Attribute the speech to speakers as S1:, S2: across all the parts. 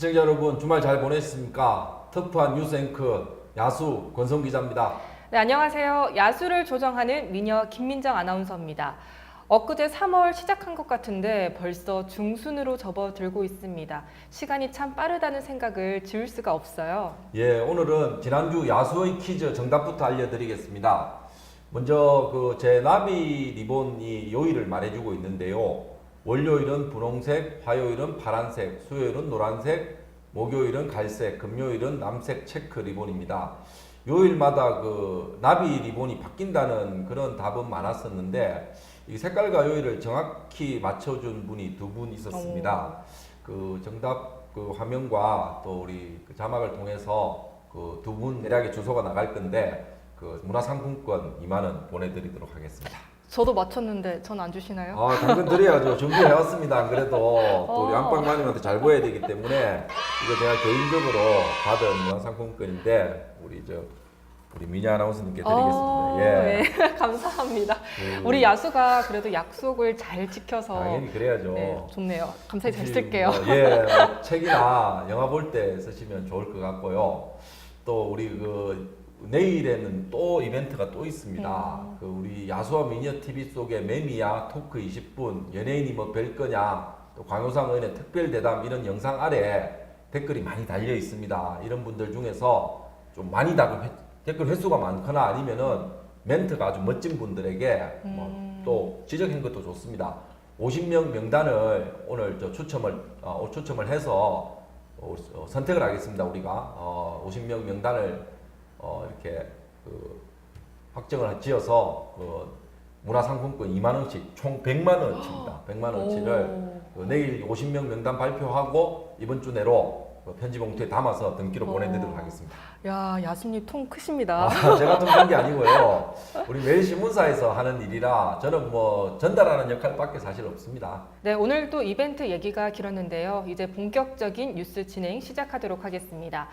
S1: 시청자 여러분 주말 잘 보내셨습니까? 터프한 뉴스 앵커 야수 권성 기자입니다.
S2: 네, 안녕하세요. 야수를 조정하는 미녀 김민정 아나운서입니다. 엊그제 3월 시작한 것 같은데 벌써 중순으로 접어들고 있습니다. 시간이 참 빠르다는 생각을 지울 수가 없어요.
S1: 예, 오늘은 지난주 야수의 퀴즈 정답부터 알려드리겠습니다. 먼저 제 나비 리본이 요일을 말해주고 있는데요. 월요일은 분홍색, 화요일은 파란색, 수요일은 노란색, 목요일은 갈색, 금요일은 남색 체크 리본입니다. 요일마다 나비 리본이 바뀐다는 그런 답은 많았었는데 이 색깔과 요일을 정확히 맞춰준 분이 두 분 있었습니다. 정답 화면과 또 우리 자막을 통해서 두 분 대략의 주소가 나갈 건데 문화상품권 2만 원 보내드리도록 하겠습니다.
S2: 저도 맞췄는데 전 안 주시나요?
S1: 아, 당근 드려야죠. 준비해왔습니다. 안 그래도 또 우리 안방마님한테 잘 보여야 되기 때문에 이거 제가 개인적으로 받은 문화상품권인데 우리 미녀 아나운서님께 드리겠습니다.
S2: 네, 감사합니다. 우리 야수가 그래도 약속을 잘 지켜서
S1: 당연히 그래야죠.
S2: 네, 좋네요. 감사히 잘 쓸게요.
S1: 책이나 영화 볼 때 쓰시면 좋을 것 같고요. 또 우리 내일에는 또 이벤트가 또 있습니다. 우리 야수와 미녀 TV 속의 매미야 토크 20분, 연예인이 뭐 별 거냐, 또 광효상 의원의 특별 대담 이런 영상 아래 댓글이 많이 달려 있습니다. 이런 분들 중에서 좀 많이 댓글 횟수가 많거나 아니면은 멘트가 아주 멋진 분들에게 또 지적한 것도 좋습니다. 50명 명단을 오늘 추첨을 해서 선택을 하겠습니다. 우리가 50명 명단을 이렇게 확정을 지어서 문화상품권 2만 원씩 총 100만 원어치입니다. 100만 원어치를 내일 50명 명단 발표하고 이번 주 내로 편지 봉투에 담아서 등기로 보내드리도록 하겠습니다.
S2: 야, 야수님 통 크십니다.
S1: 제가 통 큰 게 아니고요. 우리 매일신문사에서 하는 일이라 저는 뭐 전달하는 역할밖에 사실 없습니다.
S2: 네, 오늘도 이벤트 얘기가 길었는데요. 이제 본격적인 뉴스 진행 시작하도록 하겠습니다.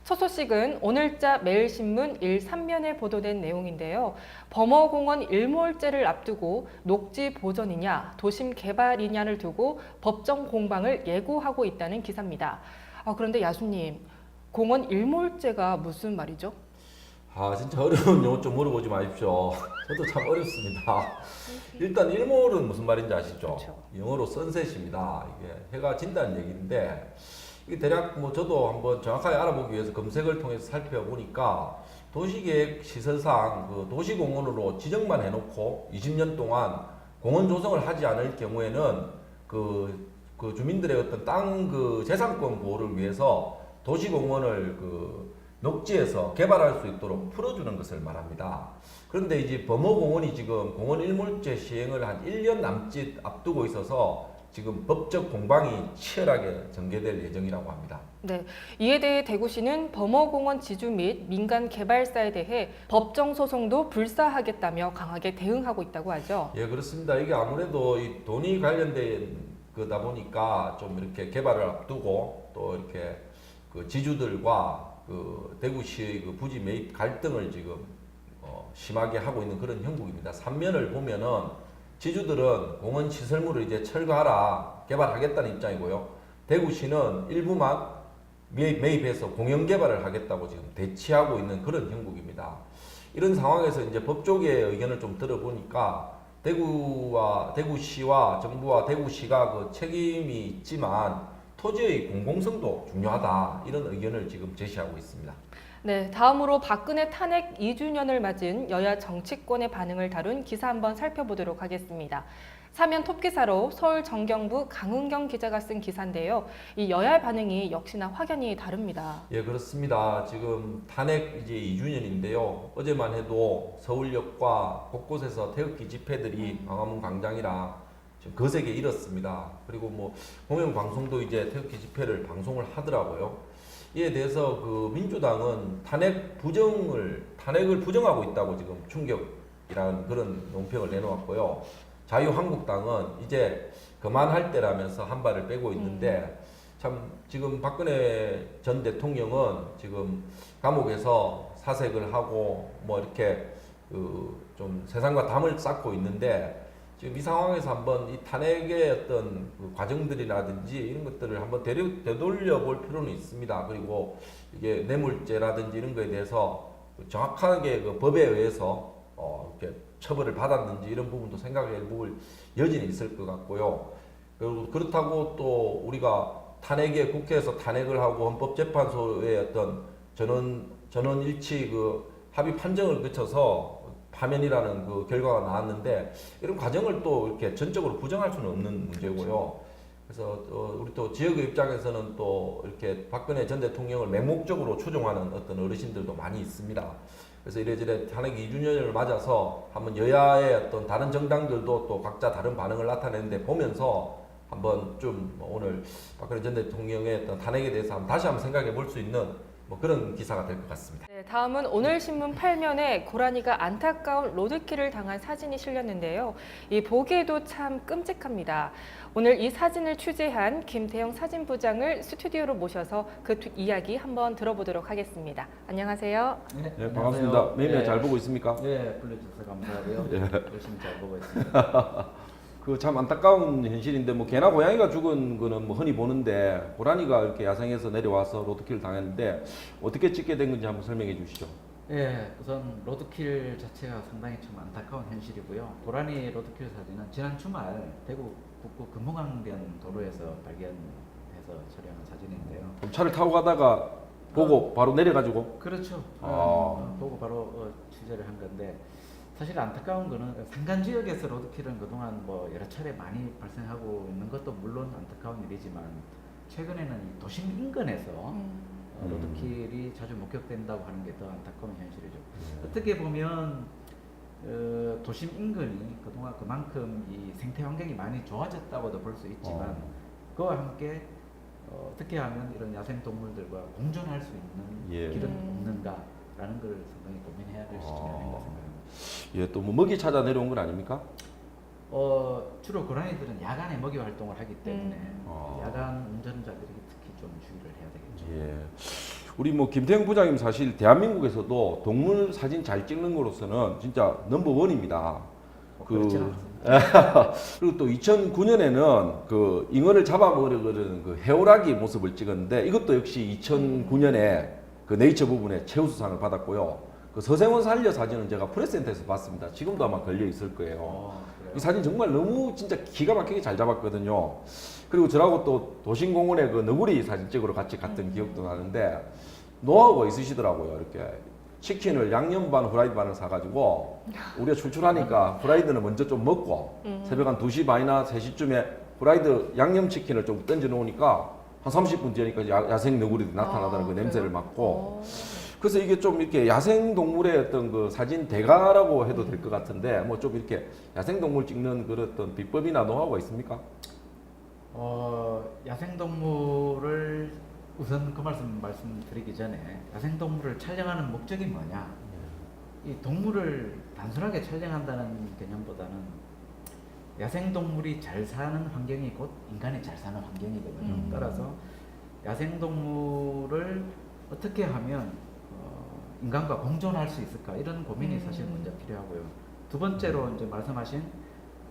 S2: 첫 소식은 오늘자 매일신문 1~3면에 보도된 내용인데요. 범어공원 일몰제를 앞두고 녹지 보전이냐 도심 개발이냐를 두고 법정 공방을 예고하고 있다는 기사입니다. 그런데 야수님, 공원 일몰제가 무슨 말이죠?
S1: 진짜 어려운 용어 좀 물어보지 마십시오. 저도 참 어렵습니다. 일단 일몰은 무슨 말인지 아시죠?
S2: 그렇죠.
S1: 영어로 선셋입니다. 이게 해가 진다는 얘기인데 이게 대략 저도 한번 정확하게 알아보기 위해서 검색을 통해서 살펴보니까 도시계획 시설상 도시공원으로 지정만 해놓고 20년 동안 공원 조성을 하지 않을 경우에는 주민들의 어떤 땅 재산권 보호를 위해서 도시공원을 녹지에서 개발할 수 있도록 풀어주는 것을 말합니다. 그런데 이제 범어공원이 지금 공원 일몰제 시행을 한 1년 남짓 앞두고 있어서 지금 법적 공방이 치열하게 전개될 예정이라고 합니다.
S2: 네, 이에 대해 대구시는 범어공원 지주 및 민간 개발사에 대해 법정 소송도 불사하겠다며 강하게 대응하고 있다고 하죠.
S1: 예, 그렇습니다. 이게 아무래도 이 돈이 관련된 거다 보니까 좀 이렇게 개발을 앞두고 또 이렇게 지주들과 대구시의 부지 매입 갈등을 지금 심하게 하고 있는 그런 형국입니다. 3면을 보면은 지주들은 공원 시설물을 이제 철거하라 개발하겠다는 입장이고요. 대구시는 일부만 매입해서 공영 개발을 하겠다고 지금 대치하고 있는 그런 형국입니다. 이런 상황에서 이제 법조계의 의견을 좀 들어보니까 대구시와 정부와 대구시가 책임이 있지만 토지의 공공성도 중요하다 이런 의견을 지금 제시하고 있습니다.
S2: 네, 다음으로 박근혜 탄핵 2주년을 맞은 여야 정치권의 반응을 다룬 기사 한번 살펴보도록 하겠습니다. 사면 톱기사로 서울 정경부 강은경 기자가 쓴 기사인데요. 이 여야 반응이 역시나 확연히 다릅니다.
S1: 예, 그렇습니다. 지금 탄핵 이제 2주년인데요. 어제만 해도 서울역과 곳곳에서 태극기 집회들이 광화문 광장이랑 지금 거세게 일었습니다. 그리고 공영방송도 이제 태극기 집회를 방송을 하더라고요. 이에 대해서 민주당은 탄핵을 부정하고 있다고 지금 충격이라는 그런 논평을 내놓았고요. 자유한국당은 이제 그만할 때라면서 한 발을 빼고 있는데 참 지금 박근혜 전 대통령은 지금 감옥에서 사색을 하고 이렇게 좀 세상과 담을 쌓고 있는데 지금 이 상황에서 한번 이 탄핵의 어떤 그 과정들이라든지 이런 것들을 한번 되돌려 볼 필요는 있습니다. 그리고 이게 뇌물죄라든지 이런 거에 대해서 정확하게 그 법에 의해서 이렇게 처벌을 받았는지 이런 부분도 생각해 볼 여지는 있을 것 같고요. 그리고 그렇다고 또 우리가 탄핵에 국회에서 탄핵을 하고 헌법재판소의 어떤 전원일치 그 합의 판정을 거쳐서 파면이라는 그 결과가 나왔는데 이런 과정을 또 이렇게 전적으로 부정할 수는 없는 문제고요. 그래서 우리 또 지역의 입장에서는 또 이렇게 박근혜 전 대통령을 맹목적으로 추종하는 어떤 어르신들도 많이 있습니다. 그래서 이래저래 탄핵 2주년을 맞아서 한번 여야의 어떤 다른 정당들도 또 각자 다른 반응을 나타내는데 보면서 한번 좀 오늘 박근혜 전 대통령의 어떤 탄핵에 대해서 다시 한번 생각해 볼 수 있는 뭐 그런 기사가 될 것 같습니다.
S2: 네, 다음은 오늘 신문 8면에 고라니가 안타까운 로드킬을 당한 사진이 실렸는데요. 이 보기에도 참 끔찍합니다. 오늘 이 사진을 취재한 김태형 사진부장을 스튜디오로 모셔서 그 이야기 한번 들어보도록 하겠습니다. 안녕하세요.
S1: 네, 반갑습니다. 매일 잘 보고 있습니까?
S3: 네, 불러주셔서 감사하고요. 열심히 잘 보고 있습니다.
S1: 그 참 안타까운 현실인데 뭐 개나 고양이가 죽은 거는 뭐 흔히 보는데 고라니가 이렇게 야생에서 내려와서 로드킬을 당했는데 어떻게 찍게 된 건지 한번 설명해 주시죠.
S3: 네, 우선 로드킬 자체가 상당히 좀 안타까운 현실이고요. 고라니 로드킬 사진은 지난 주말 대구 북구 금호강변 도로에서 발견해서 촬영한 사진인데요.
S1: 그럼 차를 타고 가다가 보고 바로 내려가지고
S3: 그렇죠.
S1: 아.
S3: 보고 바로 취재를 한 건데 사실 안타까운 거는 산간 지역에서 로드킬은 그동안 뭐 여러 차례 많이 발생하고 있는 것도 물론 안타까운 일이지만 최근에는 이 도심 인근에서 로드킬이 자주 목격된다고 하는 게 더 안타까운 현실이죠. 어떻게 보면 도심 인근이 그동안 그만큼 이 생태 환경이 많이 좋아졌다고도 볼 수 있지만 그와 함께 어떻게 하면 이런 야생 동물들과 공존할 수 있는 길은 없는가라는 걸 상당히 고민해야 될 시점이 아닌가 생각합니다.
S1: 예, 또 뭐 먹이 찾아 내려온 건 아닙니까?
S3: 주로 고라니들은 야간에 먹이 활동을 하기 때문에
S1: 아.
S3: 야간 운전자들이 특히 좀 주의를 해야 되겠죠.
S1: 예. 우리 뭐 김태형 부장님 사실 대한민국에서도 동물 사진 잘 찍는 거로서는 진짜 넘버 원입니다.
S3: 그렇지는 않습니다.
S1: 그리고 또 2009년에는 그 잉어를 잡아먹으려는 그 해오라기 모습을 찍었는데 이것도 역시 2009년에 그 네이처 부분에 최우수상을 받았고요. 그 서생원 살려 사진은 제가 프레스센터에서 봤습니다. 지금도 아마 걸려 있을 거예요.
S3: 그래요?
S1: 이 사진 정말 너무 진짜 기가 막히게 잘 잡았거든요. 그리고 저하고 또 도심공원에 그 너구리 사진 찍으러 같이 갔던 기억도 나는데 노하우가 있으시더라고요. 이렇게 치킨을 양념 반 후라이드 반을 사가지고 우리가 출출하니까 후라이드는 먼저 좀 먹고 새벽 한 2시 반이나 3시쯤에 후라이드 양념 치킨을 좀 던져 놓으니까 한 30분 뒤니까 야생 너구리들이 나타나다는 그 냄새를 맡고 그래서 이게 좀 이렇게 야생 동물의 어떤 그 사진 대가라고 해도 될 것 같은데 뭐 좀 이렇게 야생 동물 찍는 그런 어떤 비법이나 노하우가 있습니까?
S3: 야생동물을 우선 그 말씀드리기 전에 야생동물을 촬영하는 목적이 뭐냐? 이 동물을 단순하게 촬영한다는 개념보다는 야생동물이 잘 사는 환경이 곧 인간이 잘 사는 환경이거든요. 따라서 야생동물을 어떻게 하면 인간과 공존할 수 있을까 이런 고민이 사실 먼저 필요하고요. 두 번째로 이제 말씀하신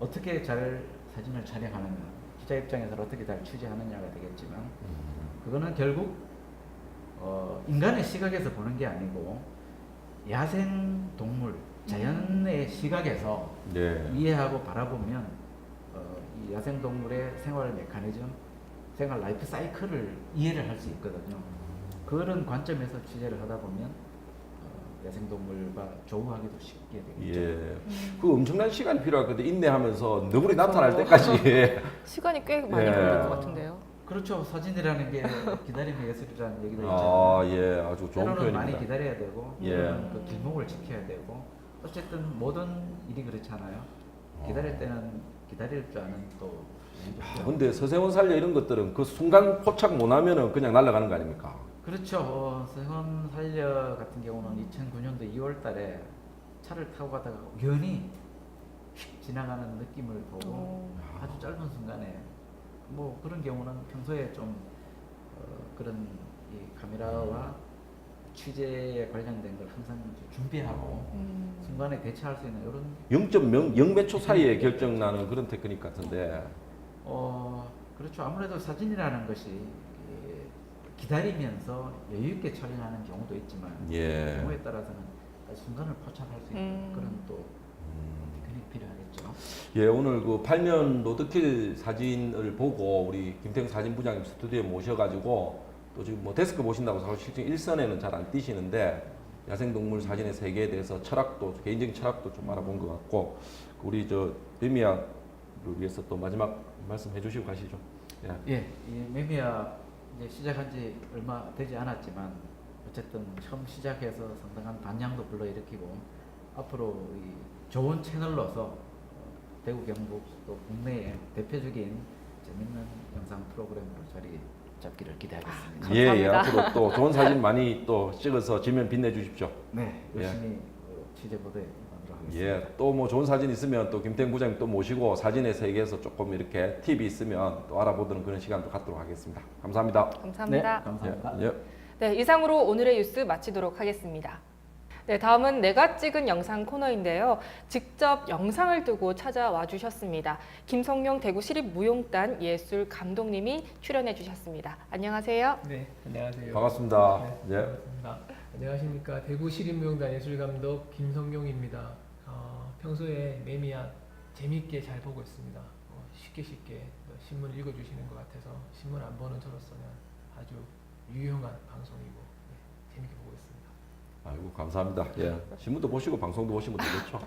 S3: 어떻게 잘 사진을 촬영하느냐, 기자 입장에서 어떻게 잘 취재하느냐가 되겠지만 그거는 결국 인간의 시각에서 보는 게 아니고 야생 동물, 자연의 시각에서 이해하고 바라보면 이 야생 동물의 생활 메커니즘, 생활 라이프 사이클을 이해를 할 수 있거든요. 그런 관점에서 취재를 하다 보면 야생동물과 조우하기도 쉽게 되겠죠.
S1: 예. 그 엄청난 시간이 필요하거든요. 인내하면서 너구리 나타날 때까지.
S2: 시간이 꽤 많이
S1: 예.
S2: 걸릴 것 같은데요.
S3: 그렇죠. 사진이라는 게 기다림의 예술이라는 얘기도 있잖아요.
S1: 아, 예. 아주 좋은
S3: 때로는
S1: 표현입니다.
S3: 많이 기다려야 되고,
S1: 예.
S3: 때로는 그 길목을 지켜야 되고, 어쨌든 모든 일이 그렇잖아요. 기다릴 때는 기다릴 줄 아는 또.
S1: 근데 서생원 살려 이런 것들은 그 순간 포착 못 하면은 그냥 날아가는 거 아닙니까?
S3: 그렇죠. 서생원 살려 같은 경우는 2009년도 2월 달에 차를 타고 가다가 우연히 휙 지나가는 느낌을 보고 아주 짧은 순간에 뭐 그런 경우는 평소에 좀 그런 이 카메라와 취재에 관련된 걸 항상 이제 준비하고 순간에 대처할 수 있는 이런
S1: 0.0몇 초 사이에 결정나는 그런 테크닉 같은데.
S3: 그렇죠. 아무래도 사진이라는 것이 기다리면서 여유 있게 촬영하는 경우도 있지만
S1: 예.
S3: 경우에 따라서는 순간을 포착할 수 있는 그런 또 테크닉이 필요하겠죠.
S1: 예, 오늘 그 8년 로드킬 사진을 보고 우리 김태형 사진부장님 스튜디오에 모셔가지고 또 지금 뭐 데스크 보신다고 사실 실제 일선에는 잘 안 뛰시는데 야생동물 사진의 세계에 대해서 철학도 개인적인 철학도 좀 알아본 것 같고 우리 저 매미야를 위해서 또 마지막 말씀 해주시고 가시죠. 예.
S3: 예, 이 매미야 이제 시작한 지 얼마 되지 않았지만 어쨌든 처음 시작해서 상당한 반향도 불러일으키고 앞으로 이 좋은 채널로서 대구 경북 또 국내의 대표적인 재밌는 영상 프로그램으로 자리 잡기를 기대하겠습니다.
S1: 예,
S2: 감사합니다.
S1: 앞으로 또 좋은 사진 많이 또 찍어서 지면 빛내주십시오.
S3: 네, 열심히 취재보도에 임하도록 하겠습니다.
S1: 예, 또 뭐 좋은 사진 있으면 또 김태형 부장님 또 모시고 사진의 세계에서 조금 이렇게 팁이 있으면 또 알아보는 그런 시간도 갖도록 하겠습니다. 감사합니다.
S2: 감사합니다.
S3: 네, 감사합니다.
S1: 예.
S2: 네, 이상으로 오늘의 뉴스 마치도록 하겠습니다. 네, 다음은 내가 찍은 영상 코너인데요. 직접 영상을 두고 찾아와 주셨습니다. 김성용 대구시립무용단 예술 감독님이 출연해 주셨습니다. 안녕하세요.
S4: 네, 안녕하세요.
S1: 반갑습니다.
S4: 네,
S1: 예.
S4: 반갑습니다. 안녕하십니까. 대구시립무용단 예술감독 김성용입니다. 평소에 매미야 재밌게 잘 보고 있습니다. 쉽게 신문 읽어주시는 것 같아서 신문 안 보는 저로서는 아주 유용한 방송이고 재밌게 보고 있습니다.
S1: 아이고 감사합니다. 예. 신문도 보시고 방송도 보시면 되겠죠.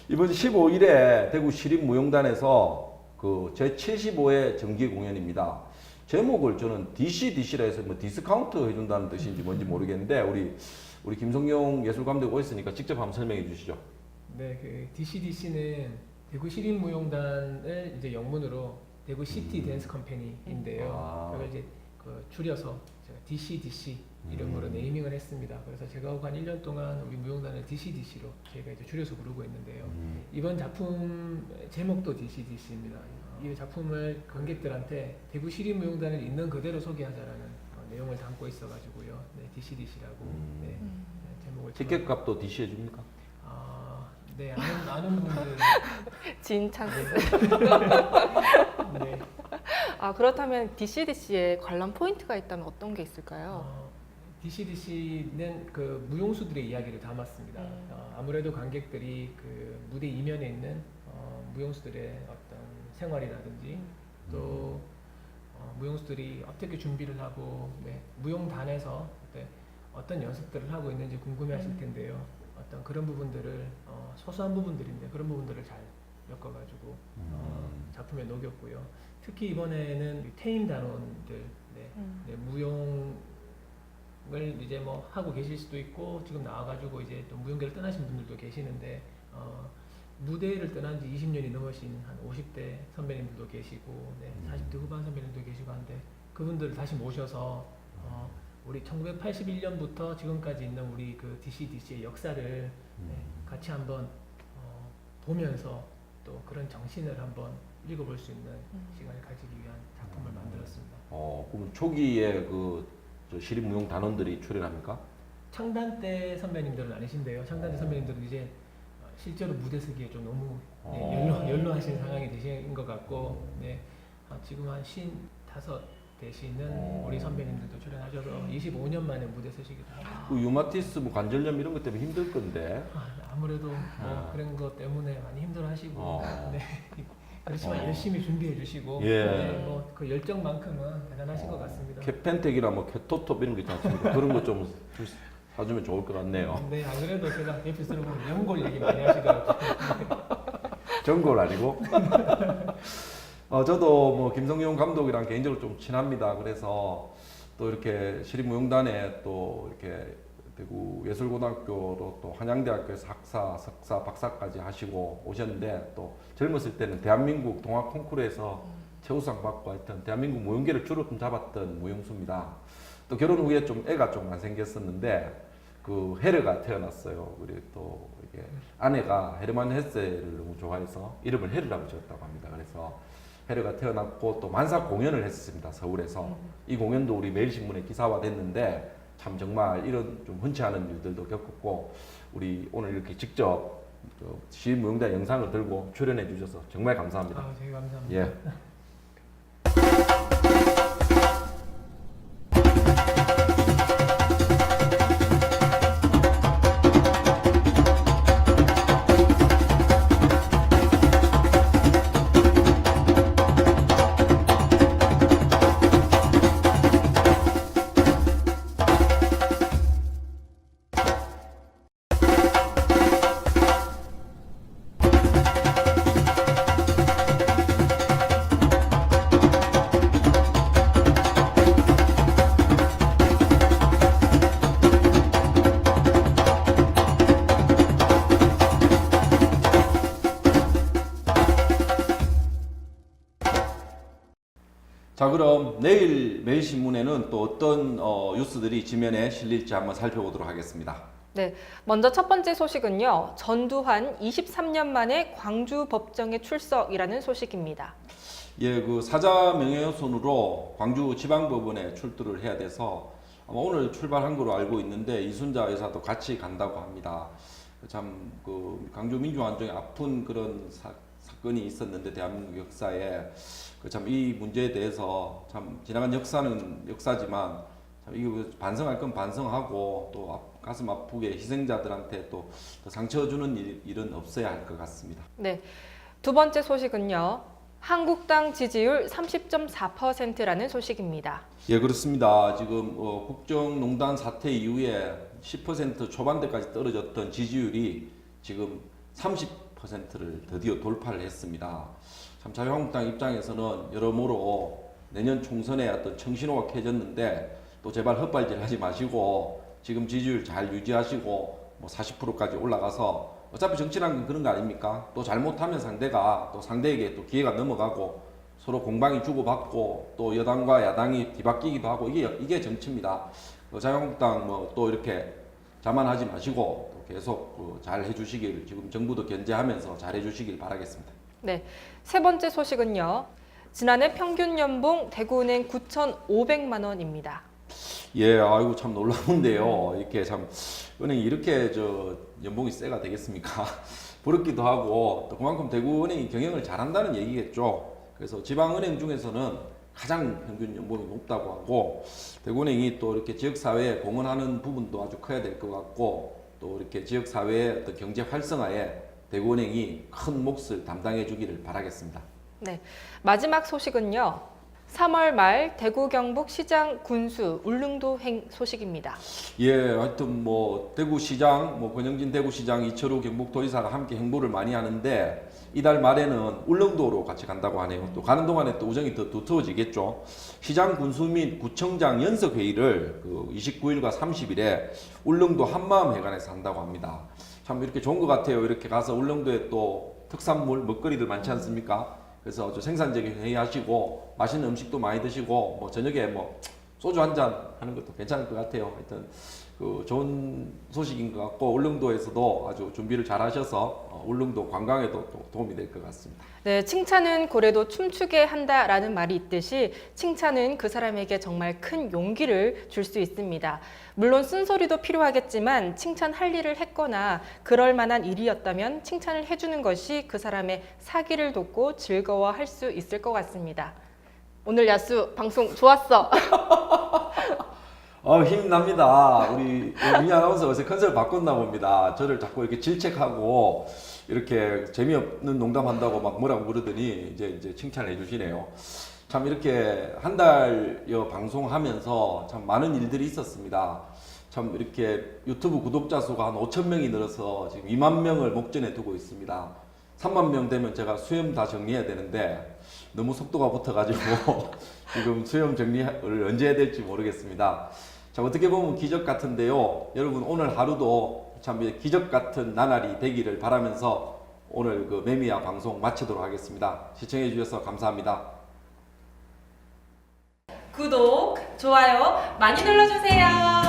S1: 이번 15일에 대구 시립무용단에서 그 제75회 정기 공연입니다. 제목을 저는 DCDC라 해서 뭐 디스카운트 해준다는 뜻인지 뭔지 모르겠는데 우리 김성용 예술감독 오셨으니까 직접 한번 설명해 주시죠.
S4: 네, 그 DCDC는 대구시립무용단을 이제 영문으로 대구 시티 댄스 컴퍼니인데요.
S1: 아.
S4: 그걸 이제 그 줄여서 제가 DCDC 이름으로 네이밍을 했습니다. 그래서 제가 한 1년 동안 우리 무용단을 DCDC로 저희가 이제 줄여서 부르고 있는데요. 이번 작품 제목도 DCDC입니다. 이 작품을 관객들한테 대구 시립무용단을 있는 그대로 소개하자라는 내용을 담고 있어가지고요. 네, DCDC라고 네, 제목을
S1: 티켓 값도 DC 해줍니까?
S4: 네, 아는 분들
S2: 진 찬스.
S4: 네.
S2: 그렇다면 DCDC에 관람 포인트가 있다면 어떤 게 있을까요?
S4: DCDC는 그 무용수들의 이야기를 담았습니다. 아무래도 관객들이 그 무대 이면에 있는 무용수들의 어떤 생활이라든지 또 무용수들이 어떻게 준비를 하고 무용단에서 어떤 연습들을 하고 있는지 궁금해하실 텐데요. 어떤 그런 부분들을 소소한 부분들인데 그런 부분들을 잘 엮어가지고 작품에 녹였고요. 특히 이번에는 태임 단원들 무용을 이제 뭐 하고 계실 수도 있고 지금 나와가지고 이제 또 무용계를 떠나신 분들도 계시는데 무대를 떠난 지 20년이 넘으신 한 50대 선배님들도 계시고 40대 후반 선배님도 계시고 한데 그분들을 다시 모셔서 우리 1981년부터 지금까지 있는 우리 그 DCDC의 역사를 같이 한번 보면서 또 그런 정신을 한번 읽어볼 수 있는 시간을 가지기 위한 작품을 만들었습니다.
S1: 그럼 초기에 저 시립무용 단원들이 출연합니까?
S4: 창단 때 선배님들은 아니신데요. 창단 때 선배님들은 이제 실제로 무대 서기에 좀 너무 연로하신 상황이 되신 것 같고 지금 한 55 되시는 우리 선배님들도 출연하셔서 25년 만에 무대 서시기도 하고
S1: 유마티스 뭐 관절염 이런 것 때문에 힘들 건데.
S4: 아무래도 뭐 그런 것 때문에 많이 힘들어하시고 그렇지만 열심히 준비해 주시고 뭐 그 열정만큼은 대단하신 것 같습니다.
S1: 캐펜텍이나 뭐 캐토톱 이런 거 있지 않습니까? 그런 거 좀 사주면 좋을 것 같네요.
S4: 네, 안 그래도 제가 옆에 들어보면 연골 얘기 많이 하시더라고요.
S1: 전골 아니고. 저도 뭐 김성용 감독이랑 개인적으로 좀 친합니다. 그래서 또 이렇게 시립무용단에 또 이렇게 대구 예술고등학교로 또 한양대학교에서 학사, 석사, 박사까지 하시고 오셨는데 또 젊었을 때는 대한민국 동화 콩쿠르에서 최우수상 받고 하여튼 대한민국 무용계를 주로 좀 잡았던 무용수입니다. 또 결혼 후에 좀 애가 좀 안 생겼었는데 그 헤르가 태어났어요. 그리고 또 이게 아내가 헤르만 헤세를 너무 좋아해서 이름을 헤르라고 지었다고 합니다. 그래서 해류가 태어났고 또 만사 공연을 했습니다. 서울에서. 이 공연도 우리 매일신문에 기사화됐는데 참 정말 이런 좀 흔치 않은 일들도 겪었고 우리 오늘 이렇게 직접 시인무용단 영상을 들고 출연해 주셔서 정말 감사합니다.
S4: 되게 감사합니다.
S1: 예. 자, 그럼 내일 매일신문에는 또 어떤 뉴스들이 지면에 실릴지 한번 살펴보도록 하겠습니다.
S2: 네, 먼저 첫 번째 소식은요. 전두환 23년 만에 광주 법정에 출석이라는 소식입니다.
S1: 예, 그 사자 명예훼손으로 광주 지방법원에 출두를 해야 돼서 아마 오늘 출발한 걸로 알고 있는데 이순자 여사도 같이 간다고 합니다. 참 그 광주 민주화운동에 아픈 그런 사건이 있었는데 대한민국 역사에 참 이 문제에 대해서 참 지나간 역사는 역사지만 참 이거 반성할 건 반성하고 또 가슴 아프게 희생자들한테 또 상처 주는 일은 없어야 할 것 같습니다.
S2: 네, 두 번째 소식은요. 한국당 지지율 30.4%라는 소식입니다.
S1: 예, 그렇습니다. 지금 국정농단 사태 이후에 10% 초반대까지 떨어졌던 지지율이 지금 30%를 드디어 돌파를 했습니다. 참 자유한국당 입장에서는 여러모로 내년 총선에 어떤 청신호가 켜졌는데 또 제발 헛발질 하지 마시고 지금 지지율 잘 유지하시고 뭐 40%까지 올라가서 어차피 정치라는 건 그런 거 아닙니까? 또 잘못하면 상대가 또 상대에게 또 기회가 넘어가고 서로 공방이 주고받고 또 여당과 야당이 뒤바뀌기도 하고 이게 정치입니다. 자유한국당 뭐 또 이렇게 자만하지 마시고 또 계속 잘 해주시길 지금 정부도 견제하면서 잘 해주시길 바라겠습니다.
S2: 네, 세 번째 소식은요. 지난해 평균 연봉 대구은행 9,500만 원입니다.
S1: 예, 아이고 참 놀라운데요. 이렇게 참 은행이 이렇게 연봉이 세가 되겠습니까? 부럽기도 하고 또 그만큼 대구은행이 경영을 잘한다는 얘기겠죠. 그래서 지방은행 중에서는 가장 평균 연봉이 높다고 하고 대구은행이 또 이렇게 지역사회에 공헌하는 부분도 아주 커야 될 것 같고 또 이렇게 지역사회의 어떤 경제 활성화에 대구은행이 큰 몫을 담당해 주기를 바라겠습니다.
S2: 네, 마지막 소식은요. 3월 말 대구 경북 시장 군수 울릉도행 소식입니다.
S1: 예, 하여튼 뭐 대구시장, 뭐 권영진 대구시장, 이철우 경북도지사가 함께 행보를 많이 하는데 이달 말에는 울릉도로 같이 간다고 하네요. 또 가는 동안에 또 우정이 더 두터워지겠죠. 시장 군수 및 구청장 연석 회의를 그 29일과 30일에 울릉도 한마음회관에서 한다고 합니다. 참 이렇게 좋은 것 같아요. 이렇게 가서 울릉도에 또 특산물, 먹거리들 많지 않습니까? 그래서 생산적인 회의하시고 맛있는 음식도 많이 드시고 뭐 저녁에 뭐 소주 한잔 하는 것도 괜찮을 것 같아요. 하여튼 그 좋은 소식인 것 같고 울릉도에서도 아주 준비를 잘 하셔서 울릉도 관광에도 또 도움이 될 것 같습니다.
S2: 네, 칭찬은 고래도 춤추게 한다라는 말이 있듯이 칭찬은 그 사람에게 정말 큰 용기를 줄 수 있습니다. 물론 쓴소리도 필요하겠지만 칭찬할 일을 했거나 그럴 만한 일이었다면 칭찬을 해주는 것이 그 사람의 사기를 돋고 즐거워할 수 있을 것 같습니다. 오늘 야수 방송 좋았어.
S1: 힘납니다. 우리 민희 아나운서가 요새 컨셉을 바꿨나 봅니다. 저를 자꾸 이렇게 질책하고 이렇게 재미없는 농담한다고 막 뭐라고 그러더니 이제 칭찬을 해주시네요. 참 이렇게 한 달여 방송하면서 참 많은 일들이 있었습니다. 참 이렇게 유튜브 구독자 수가 한 5천 명이 늘어서 지금 2만 명을 목전에 두고 있습니다. 3만 명 되면 제가 수염 다 정리해야 되는데 너무 속도가 붙어가지고 지금 수염 정리를 언제 해야 될지 모르겠습니다. 자, 어떻게 보면 기적 같은데요. 여러분 오늘 하루도 참 기적 같은 나날이 되기를 바라면서 오늘 그 매미야 방송 마치도록 하겠습니다. 시청해 주셔서 감사합니다.
S2: 구독, 좋아요 많이 눌러주세요.